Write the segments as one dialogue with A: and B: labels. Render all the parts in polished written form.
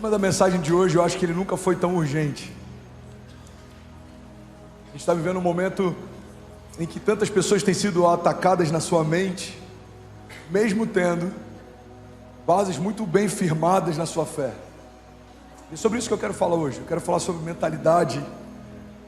A: tema da mensagem de hoje, eu acho que ele nunca foi tão urgente. A gente está vivendo um momento em que tantas pessoas têm sido atacadas na sua mente, mesmo tendo bases muito bem firmadas na sua fé. E sobre isso que eu quero falar hoje. Eu quero falar sobre mentalidade,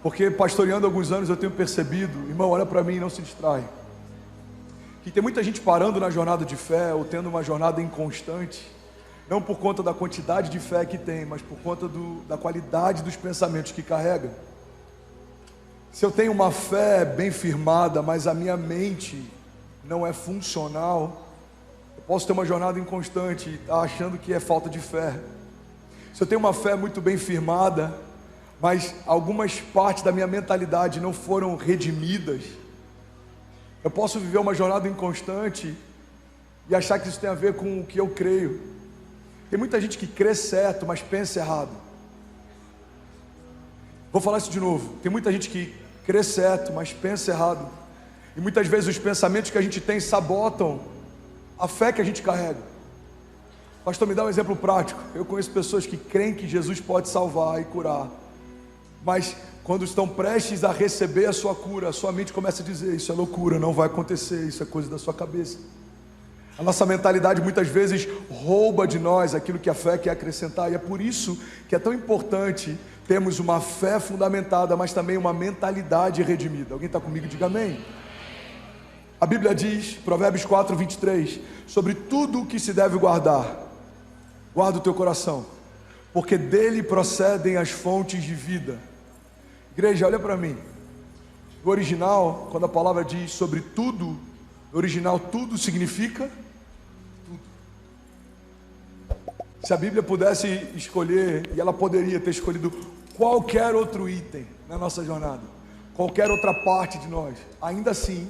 A: porque pastoreando há alguns anos eu tenho percebido, irmão, olha para mim e não se distrai, que tem muita gente parando na jornada de fé ou tendo uma jornada inconstante, não por conta da quantidade de fé que tem, mas por conta da qualidade dos pensamentos que carrega. Se eu tenho uma fé bem firmada, mas a minha mente não é funcional, eu posso ter uma jornada inconstante e estar achando que é falta de fé. Se eu tenho uma fé muito bem firmada, mas algumas partes da minha mentalidade não foram redimidas, eu posso viver uma jornada inconstante e achar que isso tem a ver com o que eu creio. Tem muita gente que crê certo, mas pensa errado. Vou falar isso de novo. Tem muita gente que crê certo, mas pensa errado. E muitas vezes os pensamentos que a gente tem sabotam a fé que a gente carrega. Pastor, me dá um exemplo prático. Eu conheço pessoas que creem que Jesus pode salvar e curar, mas quando estão prestes a receber a sua cura, a sua mente começa a dizer: isso é loucura, não vai acontecer, isso é coisa da sua cabeça. A nossa mentalidade muitas vezes rouba de nós aquilo que a fé quer acrescentar, e é por isso que é tão importante termos uma fé fundamentada, mas também uma mentalidade redimida. Alguém está comigo? Diga amém. A Bíblia diz, Provérbios 4, 23, sobre tudo o que se deve guardar, guarda o teu coração, porque dele procedem as fontes de vida. Igreja, olha para mim. No original, quando a palavra diz sobre tudo, no original tudo significa tudo. Se a Bíblia pudesse escolher, e ela poderia ter escolhido qualquer outro item na nossa jornada, qualquer outra parte de nós, ainda assim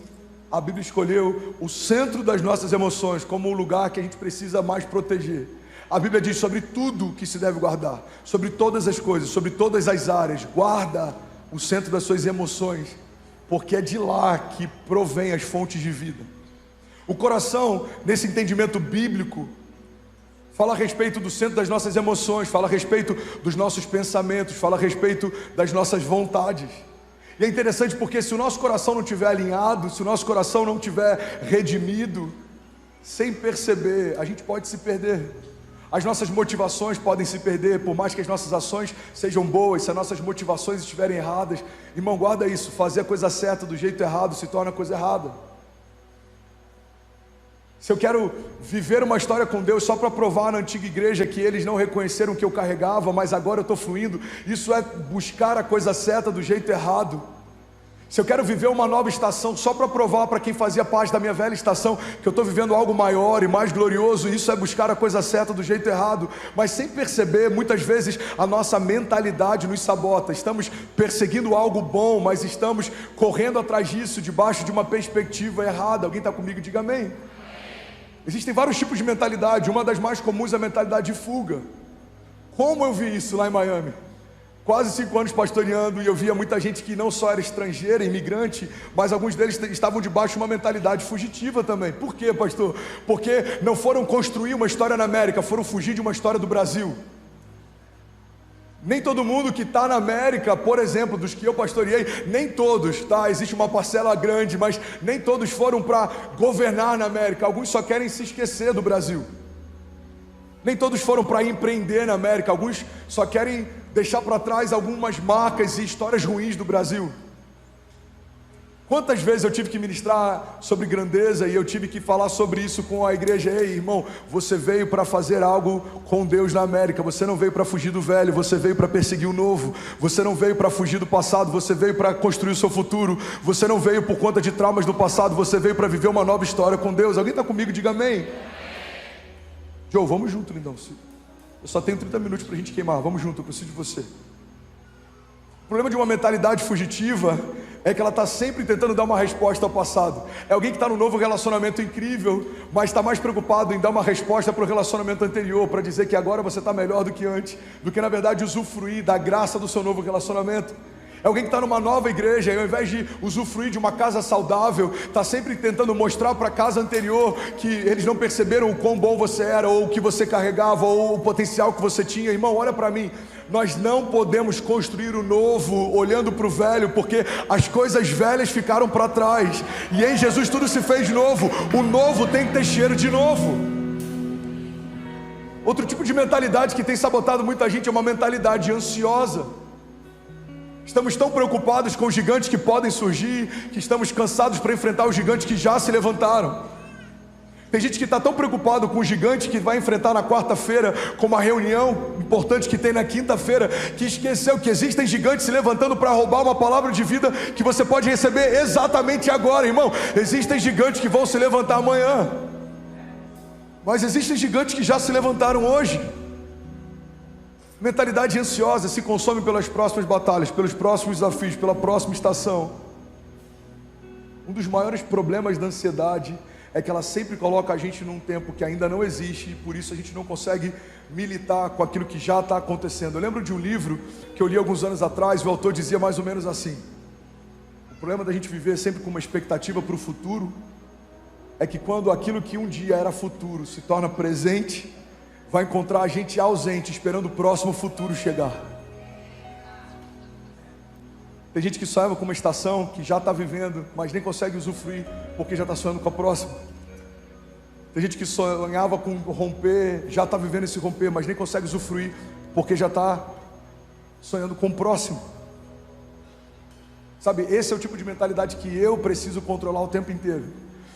A: a Bíblia escolheu o centro das nossas emoções como o lugar que a gente precisa mais proteger. A Bíblia diz sobre tudo que se deve guardar, sobre todas as coisas, sobre todas as áreas. Guarda o centro das suas emoções, porque é de lá que provém as fontes de vida. O coração, nesse entendimento bíblico, fala a respeito do centro das nossas emoções, fala a respeito dos nossos pensamentos, fala a respeito das nossas vontades. E é interessante porque se o nosso coração não estiver alinhado, se o nosso coração não estiver redimido, sem perceber, a gente pode se perder. As nossas motivações podem se perder, por mais que as nossas ações sejam boas. Se as nossas motivações estiverem erradas, irmão, guarda isso, fazer a coisa certa do jeito errado se torna a coisa errada. Se eu quero viver uma história com Deus só para provar na antiga igreja que eles não reconheceram o que eu carregava, mas agora eu estou fluindo, isso é buscar a coisa certa do jeito errado. Se eu quero viver uma nova estação só para provar para quem fazia parte da minha velha estação que eu estou vivendo algo maior e mais glorioso, isso é buscar a coisa certa do jeito errado. Mas sem perceber, muitas vezes a nossa mentalidade nos sabota. Estamos perseguindo algo bom, mas estamos correndo atrás disso debaixo de uma perspectiva errada. Alguém está comigo? Diga amém. Existem vários tipos de mentalidade. Uma das mais comuns é a mentalidade de fuga. Como eu vi isso lá em Miami? Quase 5 anos pastoreando, e eu via muita gente que não só era estrangeira, imigrante, mas alguns deles estavam debaixo de uma mentalidade fugitiva também. Por quê, pastor? Porque não foram construir uma história na América, foram fugir de uma história do Brasil. Nem todo mundo que está na América, por exemplo, dos que eu pastoreei, nem todos, tá? Existe uma parcela grande, mas nem todos foram para governar na América. Alguns só querem se esquecer do Brasil. Nem todos foram para empreender na América. Alguns só querem deixar para trás algumas marcas e histórias ruins do Brasil. Quantas vezes eu tive que ministrar sobre grandeza e eu tive que falar sobre isso com a igreja: ei, irmão, você veio para fazer algo com Deus na América, você não veio para fugir do velho, você veio para perseguir o novo, você não veio para fugir do passado, você veio para construir o seu futuro, você não veio por conta de traumas do passado, você veio para viver uma nova história com Deus. Alguém está comigo? Diga amém. Joe, vamos junto, lindão. Eu só tenho 30 minutos para a gente queimar, vamos junto, eu preciso de você. O problema de uma mentalidade fugitiva é que ela está sempre tentando dar uma resposta ao passado. É alguém que está num novo relacionamento incrível, mas está mais preocupado em dar uma resposta para o relacionamento anterior, para dizer que agora você está melhor do que antes, do que na verdade usufruir da graça do seu novo relacionamento. É alguém que está numa nova igreja e ao invés de usufruir de uma casa saudável, está sempre tentando mostrar para a casa anterior que eles não perceberam o quão bom você era, ou o que você carregava, ou o potencial que você tinha. Irmão, olha para mim, nós não podemos construir o novo olhando para o velho, porque as coisas velhas ficaram para trás, e em Jesus tudo se fez novo. O novo tem que ter cheiro de novo. Outro tipo de mentalidade que tem sabotado muita gente é uma mentalidade ansiosa. Estamos tão preocupados com os gigantes que podem surgir, que estamos cansados para enfrentar os gigantes que já se levantaram. Tem gente que está tão preocupado com o gigante que vai enfrentar na quarta-feira, com uma reunião importante que tem na quinta-feira, que esqueceu que existem gigantes se levantando para roubar uma palavra de vida que você pode receber exatamente agora, irmão. Existem gigantes que vão se levantar amanhã, mas existem gigantes que já se levantaram hoje. Mentalidade ansiosa se consome pelas próximas batalhas, pelos próximos desafios, pela próxima estação. Um dos maiores problemas da ansiedade é que ela sempre coloca a gente num tempo que ainda não existe, e por isso a gente não consegue militar com aquilo que já está acontecendo. Eu lembro de um livro que eu li alguns anos atrás, e o autor dizia mais ou menos assim: o problema da gente viver sempre com uma expectativa para o futuro é que quando aquilo que um dia era futuro se torna presente, vai encontrar a gente ausente, esperando o próximo futuro chegar. Tem gente que sonhava com uma estação que já está vivendo, mas nem consegue usufruir, porque já está sonhando com a próxima. Tem gente que sonhava com romper, já está vivendo esse romper, mas nem consegue usufruir, porque já está sonhando com o próximo. Sabe, esse é o tipo de mentalidade que eu preciso controlar o tempo inteiro.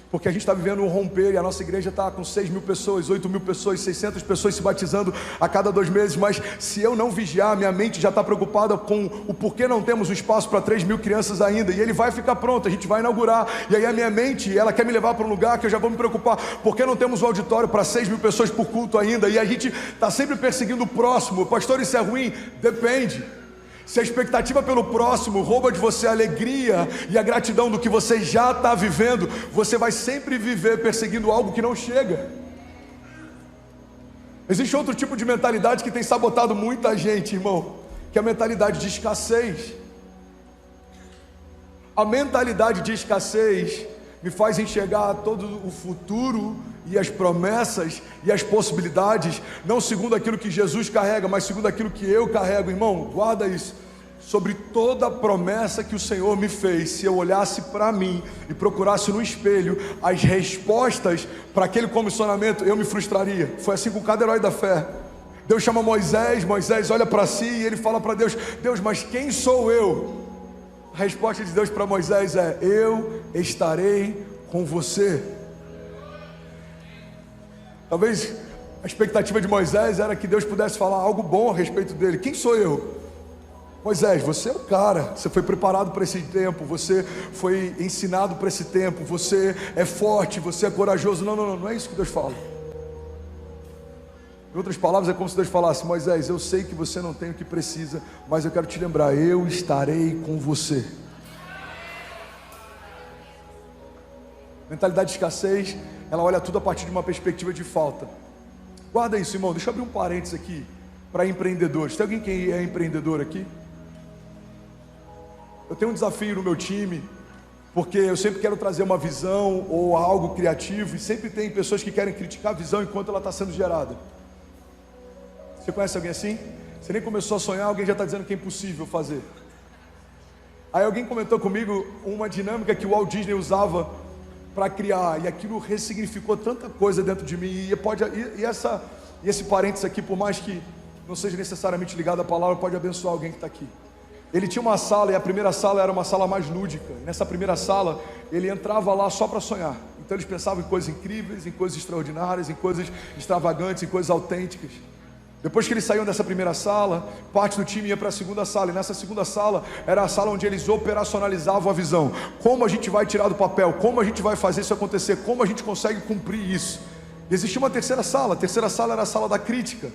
A: Porque a gente está vivendo um romper e a nossa igreja está com 6 mil pessoas, 8 mil pessoas, 600 pessoas se batizando a cada 2 meses. Mas se eu não vigiar, minha mente já está preocupada com o porquê não temos um espaço para 3 mil crianças ainda. E ele vai ficar pronto, a gente vai inaugurar. E aí a minha mente, ela quer me levar para um lugar que eu já vou me preocupar. Por que não temos um auditório para 6 mil pessoas por culto ainda? E a gente está sempre perseguindo o próximo. Pastor, isso é ruim? Depende. Se a expectativa pelo próximo rouba de você a alegria e a gratidão do que você já está vivendo, você vai sempre viver perseguindo algo que não chega. Existe outro tipo de mentalidade que tem sabotado muita gente, irmão, que é a mentalidade de escassez. A mentalidade de escassez me faz enxergar todo o futuro e as promessas e as possibilidades, não segundo aquilo que Jesus carrega, mas segundo aquilo que eu carrego. Irmão, guarda isso. Sobre toda a promessa que o Senhor me fez, se eu olhasse para mim e procurasse no espelho as respostas para aquele comissionamento, eu me frustraria. Foi assim com cada herói da fé. Deus chama Moisés, Moisés olha para si e ele fala para Deus: Deus, mas quem sou eu? A resposta de Deus para Moisés é: eu estarei com você. Talvez a expectativa de Moisés era que Deus pudesse falar algo bom a respeito dele. Quem sou eu? Moisés, você é o cara, você foi preparado para esse tempo, você foi ensinado para esse tempo, você é forte, você é corajoso. Não é isso que Deus fala. Em outras palavras, é como se Deus falasse: Moisés, eu sei que você não tem o que precisa, mas eu quero te lembrar, eu estarei com você. Mentalidade de escassez, ela olha tudo a partir de uma perspectiva de falta. Guarda isso, irmão. Deixa eu abrir um parênteses aqui para empreendedores. Tem alguém que é empreendedor aqui? Eu tenho um desafio no meu time, porque eu sempre quero trazer uma visão ou algo criativo, e sempre tem pessoas que querem criticar a visão enquanto ela está sendo gerada. Você conhece alguém assim? Você nem começou a sonhar, alguém já está dizendo que é impossível fazer. Aí alguém comentou comigo uma dinâmica que o Walt Disney usava para criar, e aquilo ressignificou tanta coisa dentro de mim. E esse parênteses aqui, por mais que não seja necessariamente ligado à palavra, pode abençoar alguém que está aqui. Ele tinha uma sala, e a primeira sala era uma sala mais lúdica. Nessa primeira sala, ele entrava lá só para sonhar. Então eles pensavam em coisas incríveis, em coisas extraordinárias, em coisas extravagantes, em coisas autênticas. Depois que eles saíam dessa primeira sala, parte do time ia para a segunda sala. E nessa segunda sala, era a sala onde eles operacionalizavam a visão. Como a gente vai tirar do papel? Como a gente vai fazer isso acontecer? Como a gente consegue cumprir isso? E existia uma terceira sala. A terceira sala era a sala da crítica.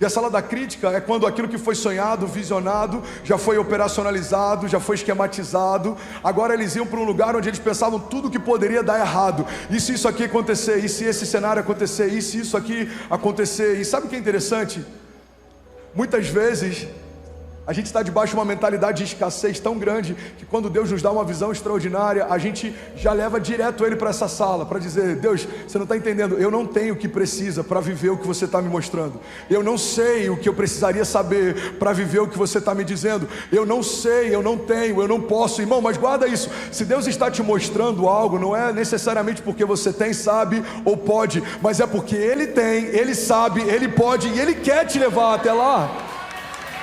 A: E a sala da crítica é quando aquilo que foi sonhado, visionado, já foi operacionalizado, já foi esquematizado. Agora eles iam para um lugar onde eles pensavam tudo que poderia dar errado. E se isso aqui acontecer, e se esse cenário acontecer, e se isso aqui acontecer. E sabe o que é interessante? Muitas vezes A gente está debaixo de uma mentalidade de escassez tão grande que quando Deus nos dá uma visão extraordinária, a gente já leva direto Ele para essa sala, para dizer: Deus, você não está entendendo, eu não tenho o que precisa para viver o que você está me mostrando. Eu não sei o que eu precisaria saber para viver o que você está me dizendo. Eu não sei, eu não tenho, eu não posso. Irmão, mas guarda isso, se Deus está te mostrando algo, não é necessariamente porque você tem, sabe ou pode, mas é porque Ele tem, Ele sabe, Ele pode e Ele quer te levar até lá.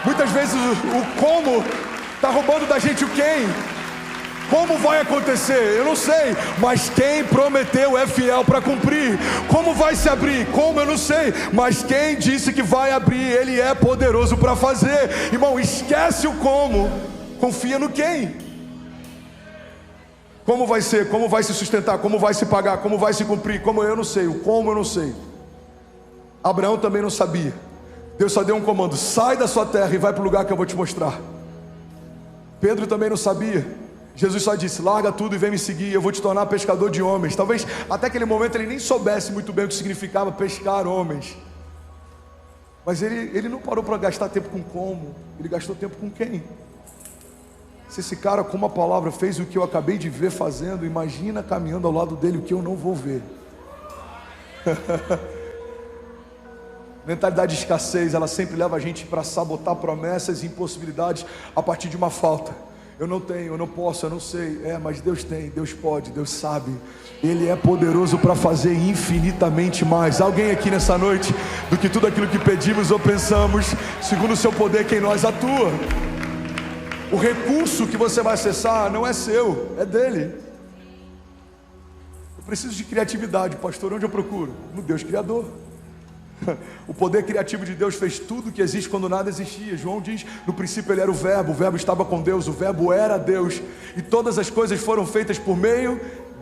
A: Muitas vezes o como está roubando da gente o quem. Como vai acontecer? Eu não sei, mas quem prometeu é fiel para cumprir. Como vai se abrir? Como? Eu não sei, mas quem disse que vai abrir, Ele é poderoso para fazer. Irmão, esquece o como, confia no quem. Como vai ser? Como vai se sustentar? Como vai se pagar? Como vai se cumprir? Como? Eu não sei, o como eu não sei. Abraão também não sabia. Deus só deu um comando: sai da sua terra e vai para o lugar que eu vou te mostrar. Pedro também não sabia. Jesus só disse: larga tudo e vem me seguir, eu vou te tornar pescador de homens. Talvez até aquele momento ele nem soubesse muito bem o que significava pescar homens. Mas ele não parou para gastar tempo com como, ele gastou tempo com quem. Se esse cara com uma palavra fez o que eu acabei de ver fazendo, imagina caminhando ao lado dele o que eu não vou ver. Mentalidade de escassez, ela sempre leva a gente para sabotar promessas e impossibilidades a partir de uma falta. Eu não tenho, eu não posso, eu não sei. Mas Deus tem, Deus pode, Deus sabe. Ele é poderoso para fazer infinitamente mais. Alguém aqui nessa noite, do que tudo aquilo que pedimos ou pensamos, segundo o seu poder que em nós atua. O recurso que você vai acessar não é seu, é dele. Eu preciso de criatividade, pastor. Onde eu procuro? No Deus Criador. O poder criativo de Deus fez tudo que existe quando nada existia. João diz: no princípio Ele era o Verbo estava com Deus, o Verbo era Deus, e todas as coisas foram feitas por meio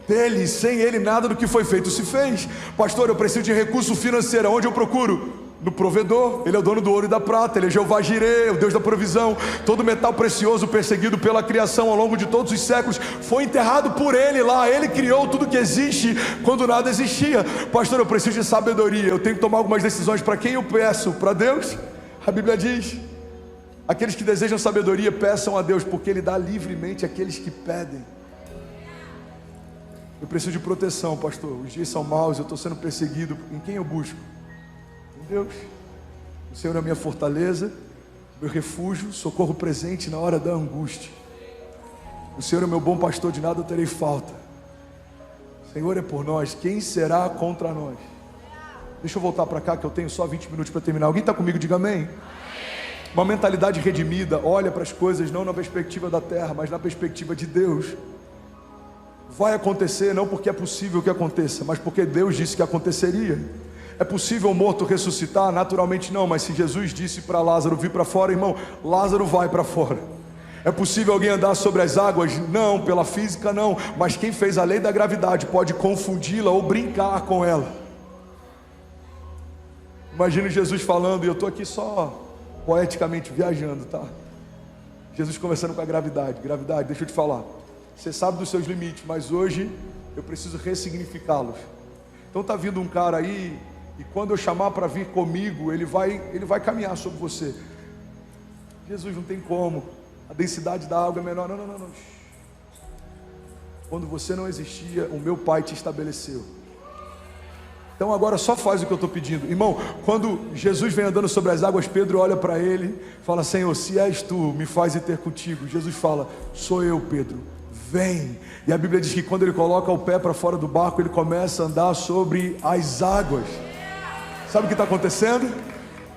A: dele. Sem Ele nada do que foi feito se fez. Pastor, eu preciso de recurso financeiro. Onde eu procuro? No provedor. Ele é o dono do ouro e da prata, Ele é Jeová Jirê, o Deus da provisão. Todo metal precioso perseguido pela criação ao longo de todos os séculos foi enterrado por Ele lá. Ele criou tudo que existe quando nada existia. Pastor, eu preciso de sabedoria, eu tenho que tomar algumas decisões. Para quem eu peço? Para Deus? A Bíblia diz: aqueles que desejam sabedoria peçam a Deus, porque Ele dá livremente àqueles que pedem. Eu preciso de proteção, pastor. Os dias são maus, eu estou sendo perseguido. Em quem eu busco? Deus. O Senhor é a minha fortaleza, meu refúgio, socorro presente na hora da angústia. O Senhor é meu bom pastor, de nada eu terei falta. O Senhor é por nós, quem será contra nós? Deixa eu voltar para cá que eu tenho só 20 minutos para terminar. Alguém está comigo? Diga amém. Uma mentalidade redimida olha para as coisas não na perspectiva da terra, mas na perspectiva de Deus. Vai acontecer não porque é possível que aconteça, mas porque Deus disse que aconteceria. É possível o morto ressuscitar? Naturalmente não, mas se Jesus disse para Lázaro vir para fora, irmão, Lázaro vai para fora. É possível alguém andar sobre as águas? Não, pela física não, mas quem fez a lei da gravidade pode confundi-la ou brincar com ela. Imagina Jesus falando, e eu estou aqui só poeticamente viajando, tá? Jesus conversando com a gravidade. Gravidade, deixa eu te falar, você sabe dos seus limites, mas hoje eu preciso ressignificá-los. Então está vindo um cara aí, e quando eu chamar para vir comigo, ele vai caminhar sobre você. Jesus, não tem como, a densidade da água é menor. Não. Quando você não existia, o meu Pai te estabeleceu. Então agora só faz o que eu estou pedindo. Irmão, quando Jesus vem andando sobre as águas, Pedro olha para ele, fala: Senhor, se és tu, me faz ir ter contigo. Jesus fala: sou eu, Pedro, vem. E a Bíblia diz que quando ele coloca o pé para fora do barco, ele começa a andar sobre as águas. Sabe o que está acontecendo?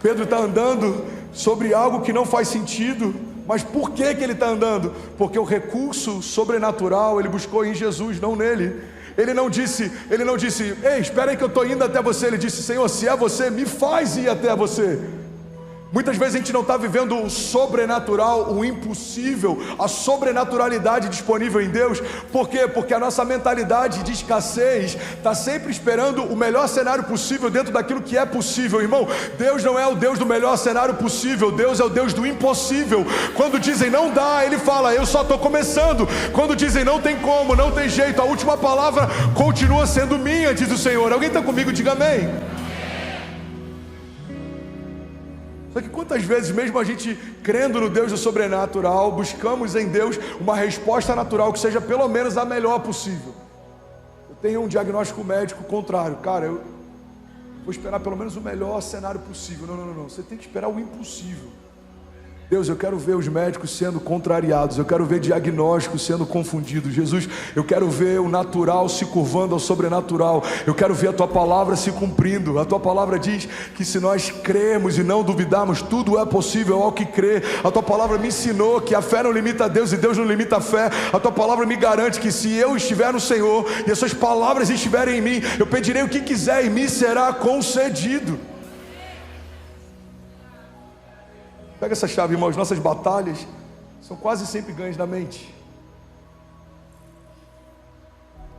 A: Pedro está andando sobre algo que não faz sentido. Mas por que ele está andando? Porque o recurso sobrenatural ele buscou em Jesus, não nele. Ele não disse, ei, espera aí que eu estou indo até você. Ele disse: Senhor, se é você, me faz ir até você. Muitas vezes a gente não está vivendo o sobrenatural, o impossível, a sobrenaturalidade disponível em Deus. Por quê? Porque a nossa mentalidade de escassez está sempre esperando o melhor cenário possível dentro daquilo que é possível. Irmão, Deus não é o Deus do melhor cenário possível, Deus é o Deus do impossível. Quando dizem não dá, Ele fala: eu só estou começando. Quando dizem não tem como, não tem jeito, a última palavra continua sendo minha, diz o Senhor. Alguém está comigo? Diga amém. Só que quantas vezes, mesmo a gente crendo no Deus do sobrenatural, buscamos em Deus uma resposta natural que seja pelo menos a melhor possível. Eu tenho um diagnóstico médico contrário. Cara, eu vou esperar pelo menos o melhor cenário possível. Não. Você tem que esperar o impossível. Deus, eu quero ver os médicos sendo contrariados, eu quero ver diagnósticos sendo confundidos. Jesus, eu quero ver o natural se curvando ao sobrenatural, eu quero ver a Tua palavra se cumprindo. A Tua palavra diz que se nós cremos e não duvidarmos, tudo é possível ao que crê. A Tua palavra me ensinou que a fé não limita a Deus e Deus não limita a fé. A Tua palavra me garante que se eu estiver no Senhor e as Suas palavras estiverem em mim, eu pedirei o que quiser e me será concedido. Pega essa chave, irmãos. Nossas batalhas são quase sempre ganhas na mente.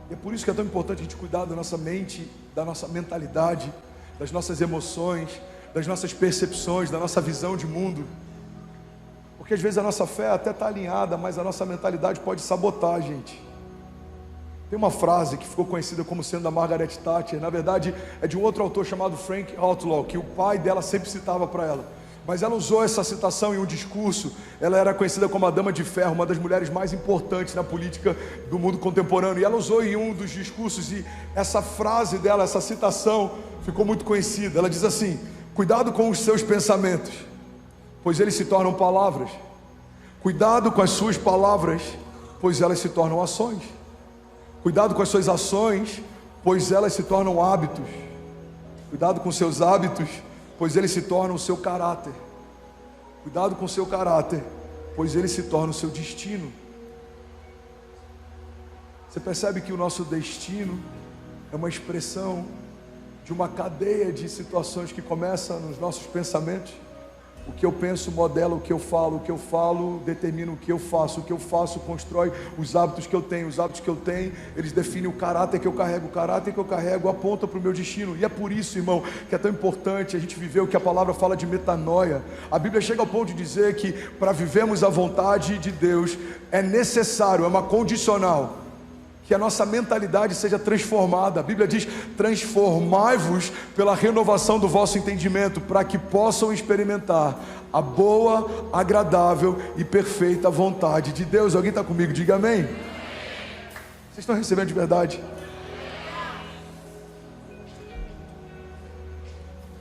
A: E é por isso que é tão importante a gente cuidar da nossa mente, da nossa mentalidade, das nossas emoções, das nossas percepções, da nossa visão de mundo. Porque às vezes a nossa fé até está alinhada, mas a nossa mentalidade pode sabotar a gente. Tem uma frase que ficou conhecida como sendo da Margaret Thatcher. Na verdade é de um outro autor chamado Frank Outlaw, que o pai dela sempre citava para ela. Mas ela usou essa citação em um discurso. Ela era conhecida como a Dama de Ferro, uma das mulheres mais importantes na política do mundo contemporâneo. E ela usou em um dos discursos, e essa frase dela, essa citação, ficou muito conhecida. Ela diz assim: cuidado com os seus pensamentos, pois eles se tornam palavras. Cuidado com as suas palavras, pois elas se tornam ações. Cuidado com as suas ações, pois elas se tornam hábitos. Cuidado com os seus hábitos, pois ele se torna o seu caráter. Cuidado com o seu caráter, pois ele se torna o seu destino. Você percebe que o nosso destino é uma expressão de uma cadeia de situações que começa nos nossos pensamentos. O que eu penso modela o que eu falo determina o que eu faço constrói os hábitos que eu tenho, eles definem o caráter que eu carrego aponta para o meu destino. E é por isso, irmão, que é tão importante a gente viver o que a palavra fala de metanoia. A Bíblia chega ao ponto de dizer que para vivermos a vontade de Deus é necessário, é uma condicional, que a nossa mentalidade seja transformada. A Bíblia diz: transformai-vos pela renovação do vosso entendimento, para que possam experimentar a boa, agradável e perfeita vontade de Deus. Alguém está comigo? Diga amém. Vocês estão recebendo de verdade?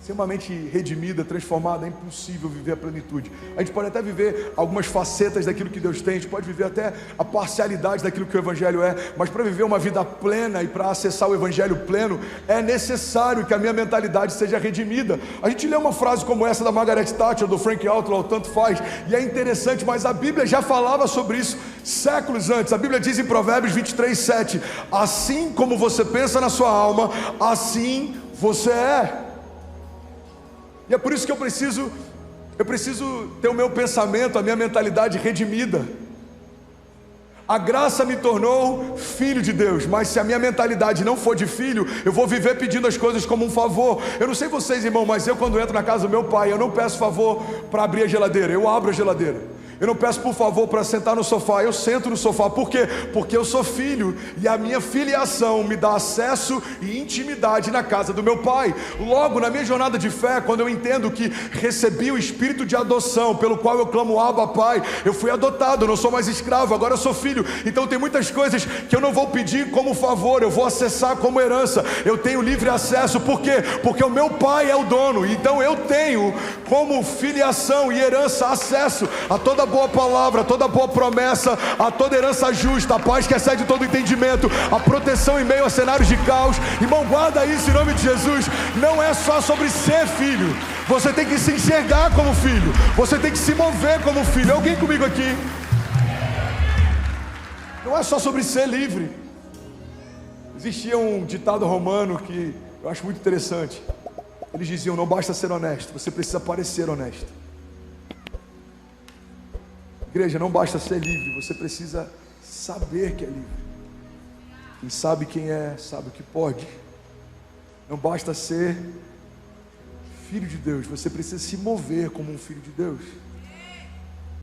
A: Sem uma mente redimida, transformada, é impossível viver a plenitude. A gente pode até viver algumas facetas daquilo que Deus tem, a gente pode viver até a parcialidade daquilo que o Evangelho é, mas para viver uma vida plena e para acessar o Evangelho pleno, é necessário que a minha mentalidade seja redimida. A gente lê uma frase como essa da Margaret Thatcher, do Frank Outlaw, tanto faz, e é interessante, mas a Bíblia já falava sobre isso séculos antes. A Bíblia diz em Provérbios 23:7: assim como você pensa na sua alma, assim você é. E é por isso que eu preciso ter o meu pensamento, a minha mentalidade redimida. A graça me tornou filho de Deus, mas se a minha mentalidade não for de filho, eu vou viver pedindo as coisas como um favor. Eu não sei vocês, irmão, mas eu quando entro na casa do meu pai, eu não peço favor para abrir a geladeira, eu abro a geladeira. Eu não peço por favor para sentar no sofá, eu sento no sofá. Por quê? Porque eu sou filho, e a minha filiação me dá acesso e intimidade na casa do meu pai. Logo, na minha jornada de fé, quando eu entendo que recebi o espírito de adoção, pelo qual eu clamo Abba, Pai, eu fui adotado, eu não sou mais escravo, agora eu sou filho. Então tem muitas coisas que eu não vou pedir como favor, eu vou acessar como herança. Eu tenho livre acesso. Por quê? Porque o meu pai é o dono. Então eu tenho como filiação e herança acesso a toda boa palavra, a toda boa promessa, a toda herança justa, a paz que excede todo entendimento, a proteção em meio a cenários de caos. Irmão, guarda isso em nome de Jesus. Não é só sobre ser filho, você tem que se enxergar como filho, você tem que se mover como filho. Alguém comigo aqui? Não é só sobre ser livre. Existia um ditado romano que eu acho muito interessante. Eles diziam: não basta ser honesto, você precisa parecer honesto. Igreja, não basta ser livre, você precisa saber que é livre. Quem sabe quem é, sabe o que pode. Não basta ser filho de Deus, você precisa se mover como um filho de Deus.